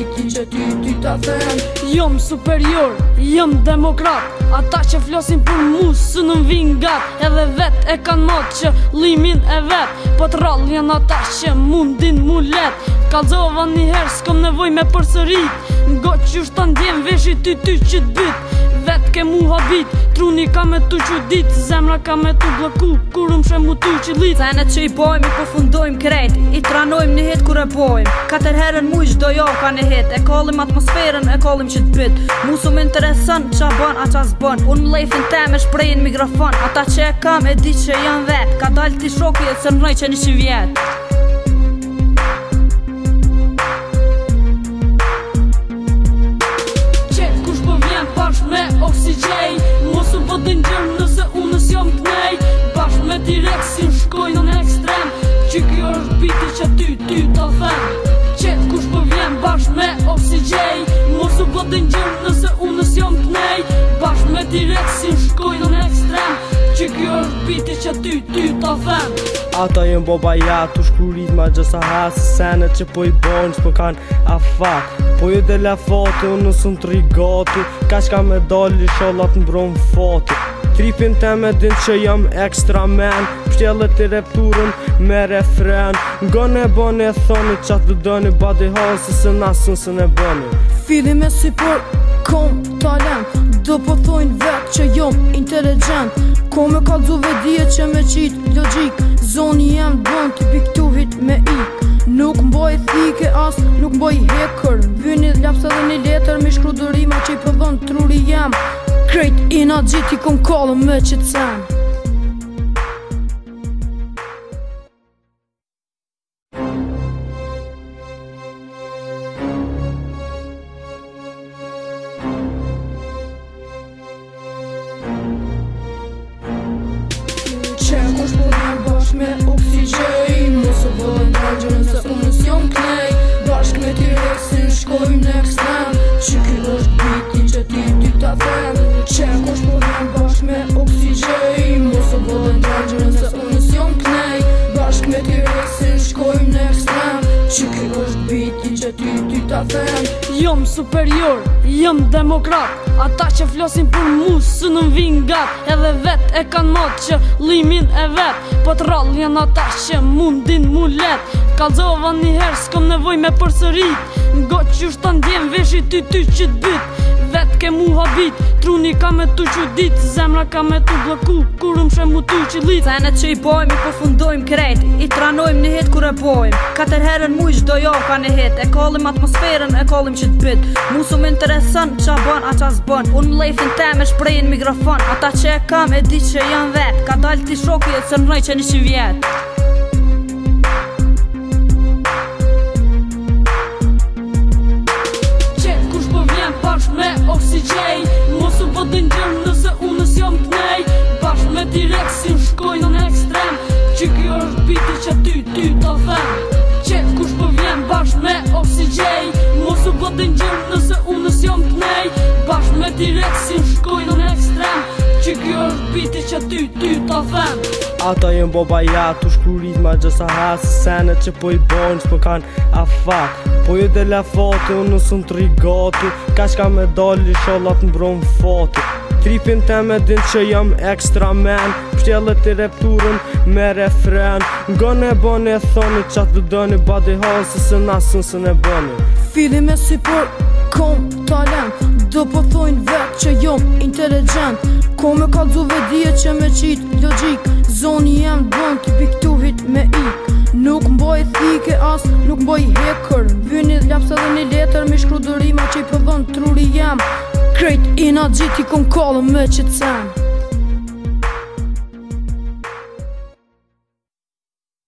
bitin që ty ta them. Jom superior, jom demokrat, ata që flosin për mu së në vin gat. Edhe vet e kan mot që limin e vet, po t'rall janë ata që mundin mu let. Kallzova njëherë s'kom nevoj me përsërit, ngo qysh ta ndjen veshi ty që t'byt. Vet ke mu habit, truni ka me tu që dit, zemra ka me tu bloku, kur she mu tu që lit. Senet që i bojmë i përfundojmë krejt, i tranojmë një hit kur e bojmë. 4 herën muj çdo javë ka një hit, e kallim atmosferën, e kallim që t'byt. Mu su më interesën qa bën a qa s'bën, unë m'lejfin te me shprejnë mikrofon. Ata që e kam e di që janë vet, ka dal ti shoki e cërnoj që 100 vjet. Mosu po dëngjër nëse unë s'jom t'nej, bashk me direksin shkoj në ekstrem, që kjo është biti që ty ta them. Qet kush po vjen bashk me oksigjej, mosu po dëngjër nëse unë s'jom t'nej, bashk me direksin shkoj në ekstrem, që kjo është biti që ty ta them. Ata jem boba ja, tu shkurit ma gjësa hasë, senet që po i bojnë që po kanë afat. Po ju dhe la foto, unë nësëm të rigati, ka shka me dali shallat në bronë foto. Tripin teme din që jam ekstra men, pështjellet i repturën me refren. Nga ne bëni e thoni qatë të dëni, badi hasë se nasën se ne bëni. Fili me si për kom talent, do po thojnë vet që jom inteligent. Ko me kalzu vedije që me qit logik, zoni jem bën të piktuhit me ik. Nuk mboj thike as, nuk mboj hekër, vyni lapsa dhe një letër me shkrudërima që i përdhon truri jem. Krejt ina gjiti kom kallëm me qëtësen. Që kush po vjen bashk me oksigjej, mos u bëllë nërgjën se unë s'jom t'nej, bashk me direksin shkojmë në ekstrem, që kjo është bitin që ty ta them. Që kush po vjen bashk me oksigjej, mos u bëllë nërgjën se unë s'jom t'nej, bashk me direksin shkojmë në ekstrem, që kjo është bitin që ty ta them. Jom superior, jom demokrat, ata që flosin për mu së në vin gat. Edhe vet e kan mot që limin e vet, po t'rall janë ata që mundin mu let. Kallzova njëherë s'kom nevoj me përsërit, ngo qysh ta ndjen veshi ty që t'byt. Vet ke mu habit, truni ka me tu që dit, zemra ka me tu bloku, kur she mu tu që lit. Senet që i bojmë i përfundojmë krejt, i tranojmë një hit kur e bojmë. 4 herën muj çdo javë ka një hit, e kallim atmosferën, e kallim që t'byt. Mu su më interesën qa bën a qa s'bën, unë m'lejfin te me shprejnë mikrofon. Ata që e kam e di që janë vet, ka dal ti shoki e cërnoj që 100 vjet. Me oksigjej, mosu po dëngjër nëse unë s'jom t'nej, bashk me direksin shkoj në ekstrem, që kjo është biti që ty ta them. Që kush po vjen bashk me oksigjej, mosu po dëngjër nëse unë s'jom t'nej, bashk me direksin shkoj në ekstrem, që kjo është biti që ty ta them. Ata jem boba ja, tu shkurit ma gjësa hasë, senet që po i bojnë që po kanë afat. Po ju dhe la foto, unë nësëm të rigati, ka shka me dali shallat në bronë foto. Tripin teme din që jam ekstra men, pështjellet i repturën me refren. Nga ne bëni e thoni qatë të dëni, badi hasë se nasën se ne bëni. Fili me si për kom talent, do po thojnë vet që jom inteligent. Ko me kalzu vedije që me qit logik, zoni jem bën të piktuhit me ik. Nuk mboj thike as, nuk mboj hekër, vyni lapsa dhe një letër me shkrudërima që i përdhon truri jem. Krejt ina gjiti kom kallëm me qëtësen.